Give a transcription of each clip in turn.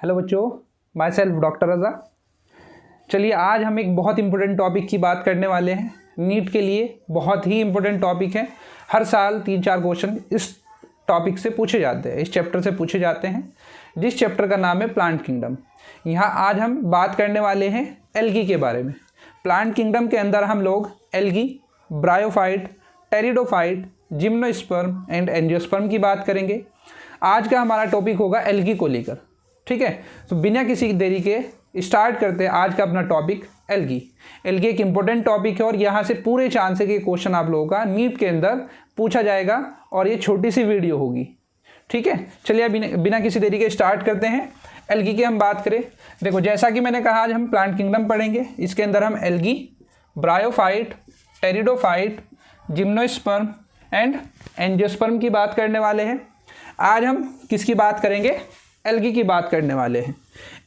Hello बच्चों, my self doctor रज़ा। चलिए आज हम एक बहुत इंपॉर्टेंट टॉपिक की बात करने वाले हैं। नीट के लिए बहुत ही इंपॉर्टेंट टॉपिक है। हर साल 3-4 क्वेश्चन इस टॉपिक से पूछे जाते हैं, इस चैप्टर से पूछे जाते हैं, जिस चैप्टर का नाम है प्लांट किंगडम। यहाँ आज हम बात करने वाले हैं एल्गी के बारे में। प्लांट किंगडम के अंदर हम लोग algae, bryophyte, pteridophyte, gymnosperm and angiosperm की बात करेंगे। आज का हमारा टॉपिक होगा एल्गी को लेकर। ठीक है, तो बिना किसी देरी के स्टार्ट करते हैं आज का अपना टॉपिक एल्गी। एल्गी एक इंपॉर्टेंट टॉपिक है और यहाँ से पूरे चांस है कि क्वेश्चन आप लोगों का नीट के अंदर पूछा जाएगा और ये छोटी सी वीडियो होगी। ठीक है, चलिए बिना किसी देरी के स्टार्ट करते हैं। एल्गी की हम बात करें, देखो जैसा कि मैंने कहा आज हम प्लांट किंगडम पढ़ेंगे। इसके अंदर हम algae, bryophyte, pteridophyte, gymnosperm and angiosperm की बात करने वाले हैं। आज हम किसकी बात करेंगे? एल्गी की बात करने वाले हैं।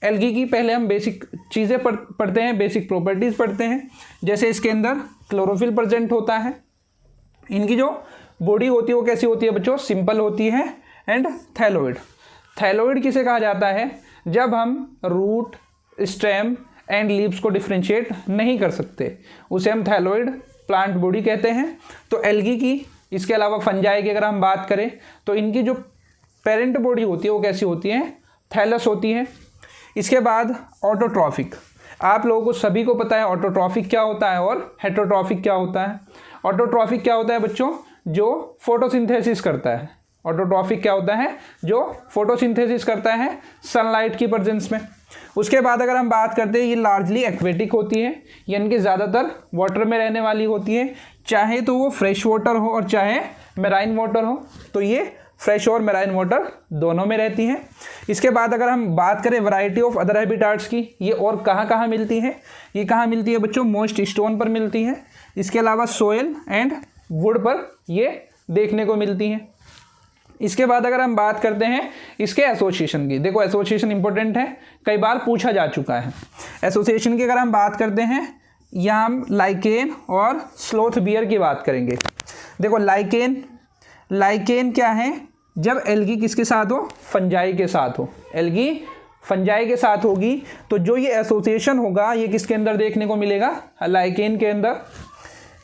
एल्गी की पहले हम बेसिक चीज़ें पढ़ते हैं, बेसिक प्रॉपर्टीज़ पढ़ते हैं। जैसे इसके अंदर क्लोरोफिल प्रेजेंट होता है। इनकी जो बॉडी होती है वो कैसी होती है बच्चों? सिंपल होती है एंड थैलोइड। थैलोइड किसे कहा जाता है? जब हम रूट, स्टेम एंड लीव्स को डिफ्रेंशिएट नहीं कर सकते उसे हम थैलोइड प्लांट बॉडी कहते हैं। तो एल्गी की, इसके अलावा फंजाई की अगर हम बात करें तो इनकी जो पेरेंट बॉडी होती है वो कैसी होती है? थैलस होती है। इसके बाद ऑटोट्रॉफिक। आप लोगों को सभी को पता है ऑटोट्रॉफिक क्या होता है और हेटरोट्रॉफिक क्या होता है। ऑटोट्रॉफिक क्या होता है बच्चों? जो फोटोसिंथेसिस करता है। ऑटोट्रॉफिक क्या होता है? जो फोटोसिंथेसिस करता है सनलाइट की प्रेजेंस में। उसके बाद अगर हम बात करते हैं, ये लार्जली एक्वेटिक होती है, यानी कि ज़्यादातर वाटर में रहने वाली होती है, चाहे तो वो फ्रेश वाटर हो और चाहे मेराइन वाटर हो। तो ये फ्रेश और मेराइन वाटर दोनों में रहती हैं। इसके बाद अगर हम बात करें वैरायटी ऑफ अदर हैबिटाट्स की, ये और कहाँ कहाँ मिलती हैं? ये कहाँ मिलती है बच्चों? मॉइस्ट स्टोन पर मिलती है। इसके अलावा सोयल एंड वुड पर ये देखने को मिलती हैं। इसके बाद अगर हम बात करते हैं इसके एसोसिएशन की, देखो एसोसिएशन इंपॉर्टेंट है, कई बार पूछा जा चुका है। एसोसिएशन की अगर हम बात करते हैं, यहाँ हम लाइकेन और स्लोथ बियर की बात करेंगे। देखो लाइकेन क्या है? जब एल्गी किसके साथ हो? फंजाई के साथ हो। एल्गी फंजाई के साथ होगी तो जो ये एसोसिएशन होगा ये किसके अंदर देखने को मिलेगा? लाइकेन के अंदर।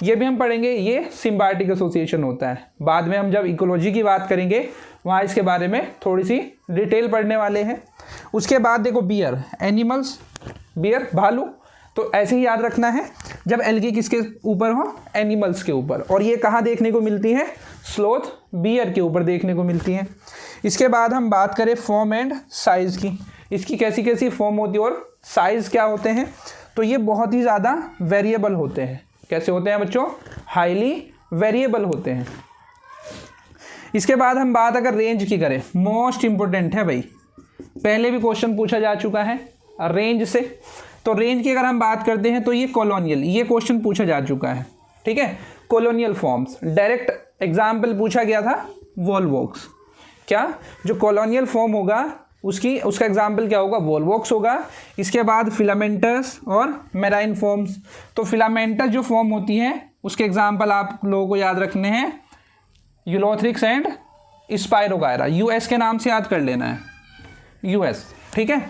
ये भी हम पढ़ेंगे, ये सिम्बायोटिक एसोसिएशन होता है। बाद में हम जब इकोलॉजी की बात करेंगे वहाँ इसके बारे में थोड़ी सी डिटेल पढ़ने वाले हैं। उसके बाद देखो बियर, एनिमल्स, बियर भालू, तो ऐसे ही याद रखना है जब एल्गी किसके ऊपर हो? एनिमल्स के ऊपर। और ये कहाँ देखने को मिलती है? स्लोथ बियर के ऊपर देखने को मिलती हैं। इसके बाद हम बात करें फॉर्म एंड साइज़ की, इसकी कैसी कैसी फॉर्म होती है और साइज़ क्या होते हैं? तो ये बहुत ही ज़्यादा वेरिएबल होते हैं। कैसे होते हैं बच्चों? हाईली वेरिएबल होते हैं। इसके बाद हम बात अगर रेंज की करें, मोस्ट इंपॉर्टेंट है भाई, पहले भी क्वेश्चन पूछा जा चुका है रेंज से। तो रेंज की अगर हम बात करते हैं तो ये कॉलोनियल, ये क्वेश्चन पूछा जा चुका है। ठीक है, कॉलोनियल फॉर्म्स, डायरेक्ट एग्जाम्पल पूछा गया था वॉलवॉक्स। क्या? जो कॉलोनियल फॉर्म होगा उसका एग्जाम्पल क्या होगा? वॉलवॉक्स होगा। इसके बाद फिलामेंटस और मेराइन फॉर्म्स। तो फिलामेंटस जो फॉर्म होती है उसके एग्जाम्पल आप लोगों को याद रखने हैं, यूलोथ्रिक्स एंड स्पाइरोगायरा। यूएस के नाम से याद कर लेना है, यूएस। ठीक है,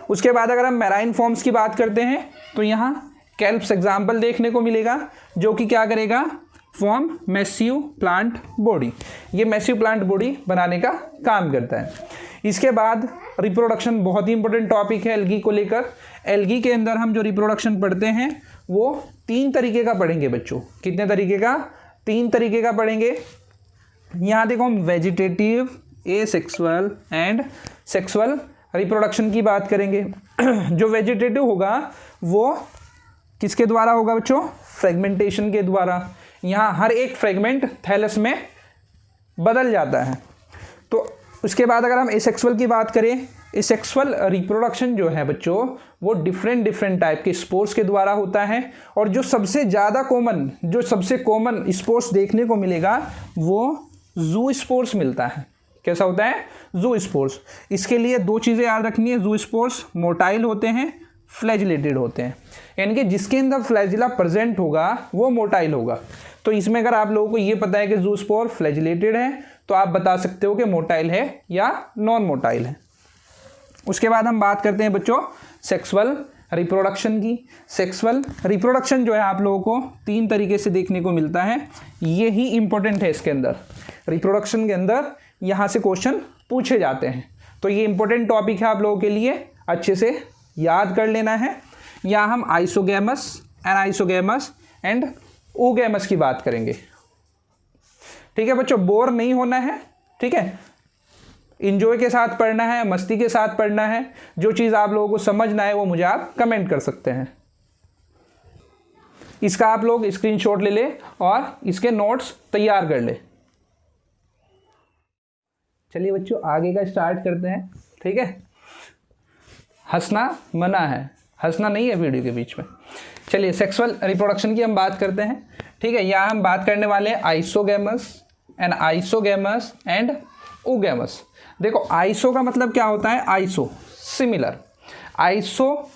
उसके बाद अगर हम मेराइन फॉर्म्स की बात करते हैं तो यहाँ कैल्प्स एग्जाम्पल देखने को मिलेगा, जो कि क्या करेगा? Form massive plant body. ये मैसिव प्लांट बॉडी बनाने का काम करता है। इसके बाद रिप्रोडक्शन, बहुत ही इंपॉर्टेंट टॉपिक है एल्गी को लेकर। एल्गी के अंदर हम जो रिप्रोडक्शन पढ़ते हैं वो 3 तरीके का पढ़ेंगे बच्चों। कितने तरीके का? 3 तरीके का पढ़ेंगे। यहाँ देखो हम vegetative, asexual and sexual reproduction की बात करेंगे। जो वेजिटेटिव होगा वो किसके द्वारा होगा बच्चों? फ्रेगमेंटेशन के द्वारा। यहाँ हर एक फ्रेगमेंट थैलस में बदल जाता है। तो उसके बाद अगर हम एसेक्सुअल की बात करें, एसेक्सुअल रिप्रोडक्शन जो है बच्चों वो डिफरेंट टाइप के स्पोर्स के द्वारा होता है। और जो सबसे कॉमन स्पोर्स देखने को मिलेगा वो जू स्पोर्स मिलता है। कैसा होता है? जू स्पोर्स। इसके लिए 2 चीज़ें याद रखनी है। जू स्पोर्स मोटाइल होते हैं, फ्लैजिलेटेड होते हैं, यानी कि जिसके अंदर फ्लैजिला प्रेजेंट होगा वो मोटाइल होगा। तो इसमें अगर आप लोगों को ये पता है कि जूस्पोर फ्लैजिलेटेड है तो आप बता सकते हो कि मोटाइल है या नॉन मोटाइल है। उसके बाद हम बात करते हैं बच्चों सेक्सुअल रिप्रोडक्शन की। सेक्सुअल रिप्रोडक्शन जो है आप लोगों को 3 तरीके से देखने को मिलता है, ये ही इंपॉर्टेंट है इसके अंदर। रिप्रोडक्शन के अंदर यहाँ से क्वेश्चन पूछे जाते हैं, तो ये इंपॉर्टेंट टॉपिक है आप लोगों के लिए, अच्छे से याद कर लेना है। यहाँ हम आइसोगैमस, एनाइसोगैमस एंड ओगैमस की बात करेंगे। ठीक है बच्चों, बोर नहीं होना है, ठीक है, इंजॉय के साथ पढ़ना है, मस्ती के साथ पढ़ना है। जो चीज़ आप लोगों को समझना है वो मुझे आप कमेंट कर सकते हैं। इसका आप लोग स्क्रीनशॉट ले ले और इसके नोट्स तैयार कर ले। चलिए बच्चों आगे का स्टार्ट करते हैं। ठीक है, हंसना मना है, हंसना नहीं है वीडियो के बीच में। चलिए सेक्सुअल रिप्रोडक्शन की हम बात करते हैं। ठीक है, यहाँ हम बात करने वाले हैं आइसोगैमस एंड ओगैमस। देखो आइसो का मतलब क्या होता है, iso similar, iso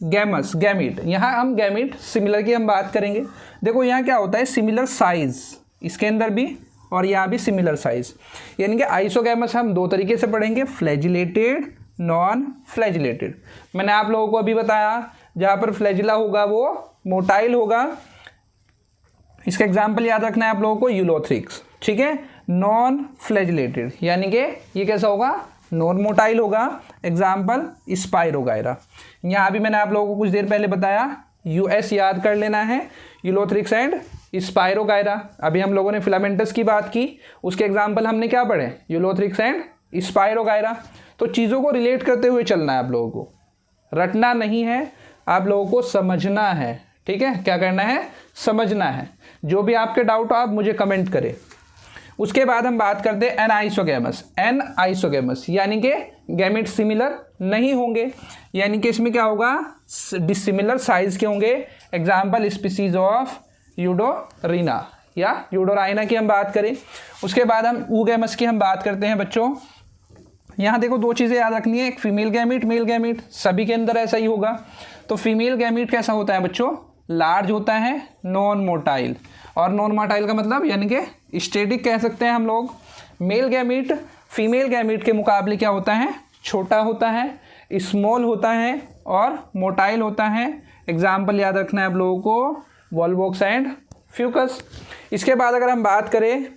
gamos gamete, यहाँ हम गैमीट सिमिलर की हम बात करेंगे। देखो यहाँ क्या होता है, सिमिलर साइज, इसके अंदर भी और यहाँ भी सिमिलर साइज, यानी कि आइसोगैमस हम 2 तरीके से पढ़ेंगे, फ्लैजिलेटेड, नॉन फ्लैजिलेटेड। मैंने आप लोगों को अभी बताया जहाँ पर फ्लैजिला होगा वो मोटाइल होगा, इसका एग्जाम्पल याद रखना है आप लोगों को, यूलोथ्रिक्स। ठीक है, नॉन फ्लैजिलेटेड यानी कि ये कैसा होगा, नॉन मोटाइल होगा, एग्जाम्पल स्पाइरोगायरा। यहाँ भी मैंने आप लोगों को कुछ देर पहले बताया, यूएस याद कर लेना है, यूलोथ्रिक्स एंड स्पाइरोगायरा। अभी हम लोगों ने फिलामेंटस की बात की, उसके एग्जाम्पल हमने क्या पढ़े, यूलोथ्रिक्स एंड स्पाइरोगायरा। तो चीज़ों को रिलेट करते हुए चलना है आप लोगों को, रटना नहीं है, आप लोगों को समझना है। ठीक है, क्या करना है, समझना है। जो भी आपके डाउट हो आप मुझे कमेंट करें। उसके बाद हम बात करते हैं एनाइसोगैमस। एनाइसोगैमस यानी कि गैमेट सिमिलर नहीं होंगे, यानी कि इसमें क्या होगा, डिसिमिलर साइज के होंगे। एग्जाम्पल स्पीसीज ऑफ यूडोरिना या यूडोराइना की हम बात करें। उसके बाद हम ओगैमस की हम बात करते हैं बच्चों। यहाँ देखो 2 चीज़ें याद रखनी है, एक फीमेल गैमीट, मेल गैमीट, सभी के अंदर ऐसा ही होगा। तो फीमेल गैमीट कैसा होता है बच्चों, लार्ज होता है, नॉन मोटाइल, और नॉन मोटाइल का मतलब यानी कि स्टेटिक कह सकते हैं हम लोग। मेल गैमीट फीमेल गैमीट के मुकाबले क्या होता है, छोटा होता है, स्मॉल होता है और मोटाइल होता है। एग्जाम्पल याद रखना है आप लोगों को, वॉल्वॉक्स एंड फ्यूकस। इसके बाद अगर हम बात करें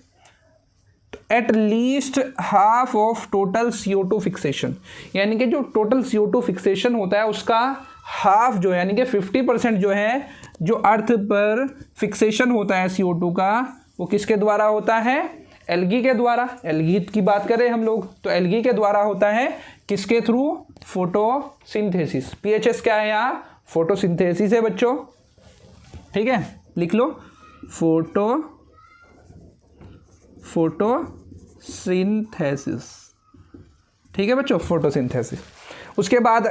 at least half of total CO2 fixation, यानी कि जो टोटल CO2 फिक्सेशन होता है उसका हाफ जो है यानी कि 50% जो है, जो अर्थ पर फिक्सेशन होता है CO2 का, वो किसके द्वारा होता है, एल्गी के द्वारा। एल्गी की बात करें हम लोग तो एल्गी के द्वारा होता है, किसके थ्रू, फोटोसिंथेसिस। PHS क्या है यहाँ, फोटोसिंथेसिस है बच्चों। ठीक है, लिख लो, फोटोसिंथेसिस। ठीक है बच्चों, फोटोसिंथेसिस। उसके बाद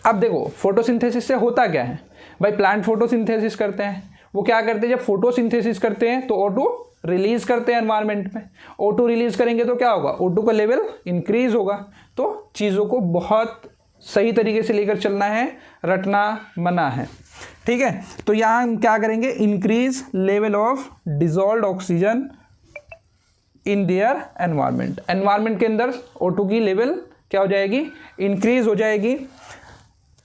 अब देखो फोटोसिंथेसिस से होता क्या है भाई, प्लांट फोटोसिंथेसिस करते हैं, वो क्या करते हैं, जब फोटोसिंथेसिस करते हैं तो O2 रिलीज करते हैं एनवायरनमेंट में। O2 रिलीज करेंगे तो क्या होगा, O2 का लेवल इंक्रीज होगा। तो चीज़ों को बहुत सही तरीके से लेकर चलना है, रटना मना है। ठीक है, तो यहाँ हम क्या करेंगे, increase level of dissolved oxygen in their environment. Environment के अंदर O2 की लेवल क्या हो जाएगी, इंक्रीज हो जाएगी।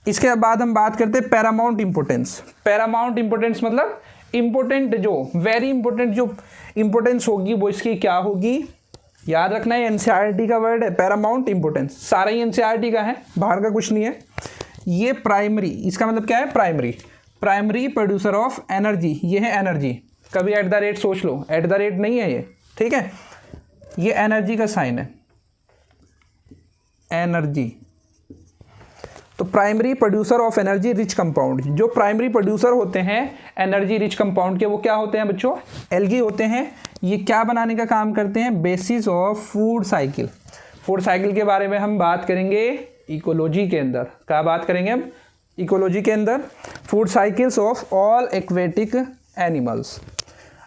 इसके बाद हम बात करते हैं पैरामाउंट इंपोर्टेंस। पैरामाउंट इंपोर्टेंस मतलब इंपोर्टेंट, जो वेरी इंपोर्टेंट जो इंपोर्टेंस होगी वो इसकी क्या होगी, याद रखना है, NCERT का वर्ड है पैरामाउंट इंपोर्टेंस, सारा ही NCERT का है, बाहर का कुछ नहीं है। ये प्राइमरी, इसका मतलब क्या है, प्राइमरी प्रोड्यूसर ऑफ एनर्जी, ये है एनर्जी। कभी @ सोच लो, @ नहीं है ये। ठीक है, ये एनर्जी का साइन है, एनर्जी। तो primary producer of energy rich compound, जो प्राइमरी प्रोड्यूसर होते हैं एनर्जी रिच कंपाउंड के, वो क्या होते हैं बच्चों, एल्गी होते हैं। ये क्या बनाने का काम करते हैं, basis of food cycle. Food cycle के बारे में हम बात करेंगे इकोलॉजी के अंदर। क्या बात करेंगे हम, इकोलॉजी के अंदर, food cycles of all aquatic animals.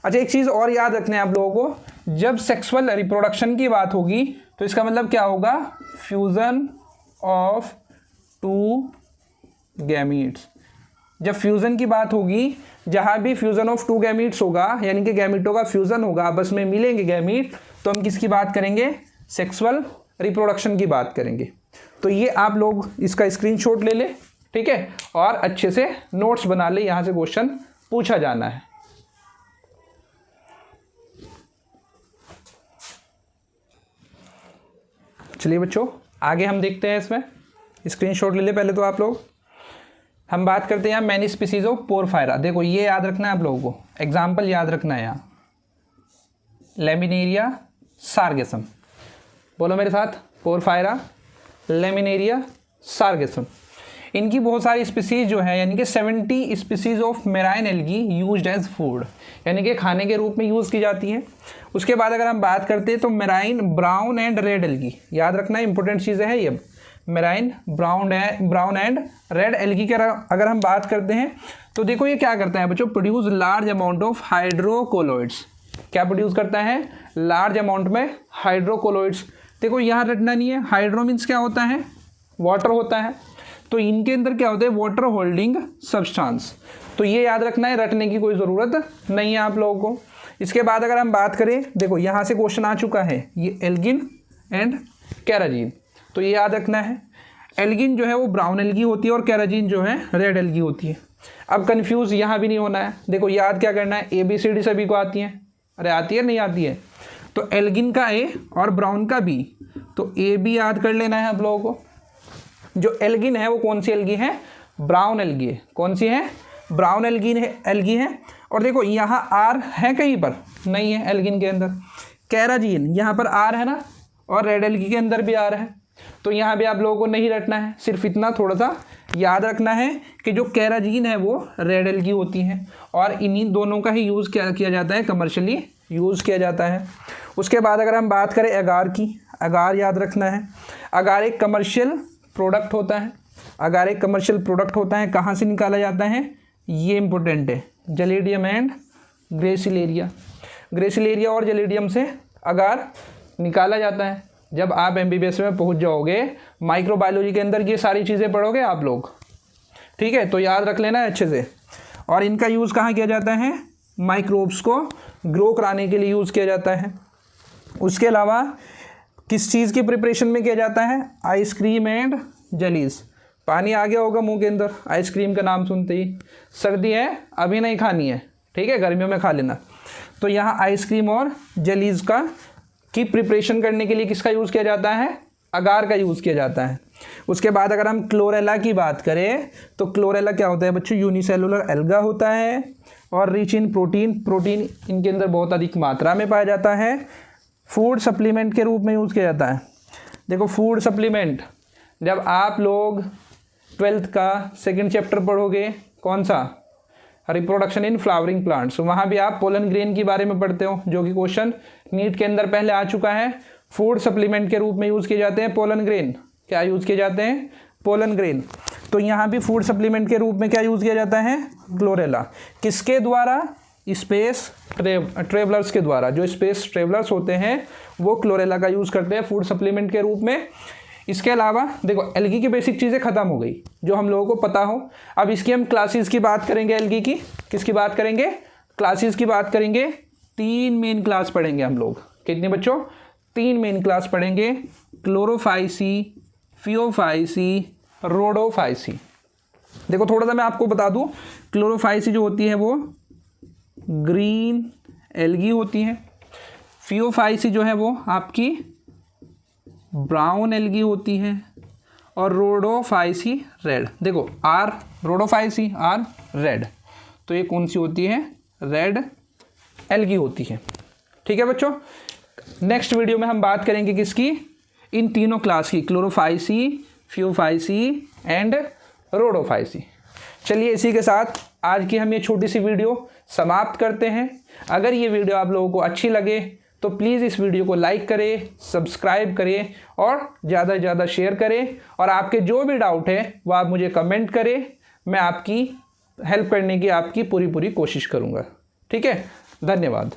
अच्छा, एक चीज़ और याद रखना है आप लोगों को, जब सेक्सुअल रिप्रोडक्शन की बात होगी तो इसका मतलब क्या होगा, फ्यूजन ऑफ 2 गैमीट्स। जब फ्यूज़न की बात होगी, जहाँ भी फ्यूज़न ऑफ 2 गैमीट्स होगा, यानी कि गैमीटों का फ्यूज़न होगा, आपस में मिलेंगे गैमीट, तो हम किसकी बात करेंगे, सेक्सुअल रिप्रोडक्शन की बात करेंगे। तो ये आप लोग इसका स्क्रीनशॉट ले ले, ठीक है, और अच्छे से नोट्स बना ले, यहाँ से क्वेश्चन पूछा जाना है। चलिए बच्चों आगे हम देखते हैं, इसमें स्क्रीनशॉट ले ले पहले तो आप लोग। हम बात करते हैं यहाँ मैनी स्पीसीज ऑफ पोरफायरा। देखो ये याद रखना है आप लोगों को, एग्जाम्पल याद रखना है यहाँ, लेमिनेरिया सार्गेसम, बोलो मेरे साथ, पोरफायरा, लेमिनेरिया, सार्गेसम। इनकी बहुत सारी स्पीसीज जो है, यानी कि 70 species of marine algae used as food, यानी कि खाने के रूप में यूज़ की जाती है। उसके बाद अगर हम बात करते हैं तो marine brown and red algae, याद रखना इंपॉर्टेंट चीज़ें हैं ये, marine brown and red algae की अगर हम बात करते हैं तो देखो ये क्या करता है बच्चों, प्रोड्यूस लार्ज अमाउंट ऑफ हाइड्रोकोलोइड्स। क्या प्रोड्यूस करता है? लार्ज अमाउंट में हाइड्रोकोलोइड्स। देखो यहाँ रटना नहीं है, हाइड्रो मीन्स क्या होता है? वाटर होता है, तो इनके अंदर क्या होता है? Water holding substance. तो ये याद रखना है, रटने की कोई ज़रूरत नहीं है आप लोगों को। इसके बाद अगर हम बात करें, देखो यहाँ से क्वेश्चन आ चुका है, ये एल्गिन एंड कैराजीन, तो ये याद रखना है। एल्गिन जो है वो ब्राउन एल्गी होती है और कैराजीन जो है रेड एल्गी होती है। अब कंफ्यूज यहाँ भी नहीं होना है, देखो याद क्या करना है, ABCD सभी को आती है, अरे आती है नहीं आती है, तो एल्गिन का A और ब्राउन का B, तो AB याद कर लेना है आप लोगों को। जो एल्गिन है वो कौन सी एल्गी है? ब्राउन एल्गी है। कौन सी है? ब्राउन एल्गी है। और देखो यहाँ R है कहीं पर? नहीं है एल्गिन के अंदर। कैराजीन यहाँ पर R है ना, और रेड एल्गी के अंदर भी R है, तो यहाँ भी आप लोगों को नहीं रटना है, सिर्फ इतना थोड़ा सा याद रखना है कि जो कैराजीन है वो रेड एल्गी होती है, और इन्हीं दोनों का ही यूज़ किया जाता है, कमर्शियली यूज़ किया जाता है। उसके बाद अगर हम बात करें अगार की, अगार याद रखना है। अगार एक कमर्शियल प्रोडक्ट होता है, अगार एक कमर्शियल प्रोडक्ट होता है, कहाँ से निकाला जाता है? ये इंपॉर्टेंट है, जलेडियम एंड ग्रेसिलेरिया। ग्रेसिलेरिया और जलेडियम से अगार निकाला जाता है। जब आप MBBS में पहुंच जाओगे, माइक्रोबायोलॉजी के अंदर ये सारी चीज़ें पढ़ोगे आप लोग, ठीक है, तो याद रख लेना है अच्छे से। और इनका यूज़ कहाँ किया जाता है? माइक्रोब्स को ग्रो कराने के लिए यूज़ किया जाता है। उसके अलावा किस चीज़ की प्रिपरेशन में किया जाता है? Ice cream and jellies. पानी आ गया होगा मुंह के अंदर आइसक्रीम का नाम सुनते ही। सर्दी है, अभी नहीं खानी है, ठीक है, गर्मियों में खा लेना। तो यहाँ आइसक्रीम और जेलीज की प्रिपरेशन करने के लिए किसका यूज़ किया जाता है? अगार का यूज़ किया जाता है। उसके बाद अगर हम क्लोरेला की बात करें तो क्लोरेला क्या होता है बच्चों? यूनिसेलुलर एल्गा होता है और रिच इन प्रोटीन। प्रोटीन इनके अंदर बहुत अधिक मात्रा में पाया जाता है। फूड सप्लीमेंट के रूप में यूज़ किया जाता है। देखो फूड सप्लीमेंट, जब आप लोग 12th का 2nd चैप्टर पढ़ोगे, कौन सा? रिप्रोडक्शन इन फ्लावरिंग प्लांट्स, वहाँ भी आप पोलन ग्रेन के बारे में पढ़ते हो, जो कि क्वेश्चन नीट के अंदर पहले आ चुका है। फूड सप्लीमेंट के रूप में यूज़ किए जाते हैं पोलन ग्रेन। क्या यूज़ किए जाते हैं? Pollen grain. तो यहाँ भी फूड सप्लीमेंट के रूप में क्या यूज़ किया जाता है? क्लोरेला। किसके द्वारा? स्पेस ट्रेवलर्स के द्वारा। जो स्पेस ट्रेवलर्स होते हैं वो क्लोरेला का यूज़ करते हैं फूड सप्लीमेंट के रूप में। इसके अलावा देखो एल्गी की बेसिक चीज़ें ख़त्म हो गई जो हम लोगों को पता हो। अब इसकी हम क्लासेस की बात करेंगे। एल्गी की किसकी बात करेंगे? क्लासेस की बात करेंगे। 3 मेन क्लास पढ़ेंगे हम लोग। कितने बच्चों? 3 मेन क्लास पढ़ेंगे। Chlorophyceae, Phaeophyceae, Rhodophyceae. देखो थोड़ा सा मैं आपको बता दूं, क्लोरोफाइसी जो होती है वो ग्रीन एल्गी होती है। फियोफाइसी जो है वो आपकी ब्राउन एल्गी होती है, और रोडोफाइसी रेड। देखो आर रोडोफाइसी, आर रेड, तो ये कौन सी होती है? रेड एल्गी होती है। ठीक है बच्चों, नेक्स्ट वीडियो में हम बात करेंगे किसकी? इन तीनों क्लास की, क्लोरोफाइसी, फियोफाइसी एंड रोडोफाइसी। चलिए इसी के साथ आज की हम ये छोटी सी वीडियो समाप्त करते हैं। अगर ये वीडियो आप लोगों को अच्छी लगे तो प्लीज़ इस वीडियो को लाइक करें, सब्सक्राइब करें और ज़्यादा से ज़्यादा शेयर करें। और आपके जो भी डाउट है वो आप मुझे कमेंट करें, मैं आपकी हेल्प करने की आपकी पूरी कोशिश करूँगा। ठीक है, धन्यवाद।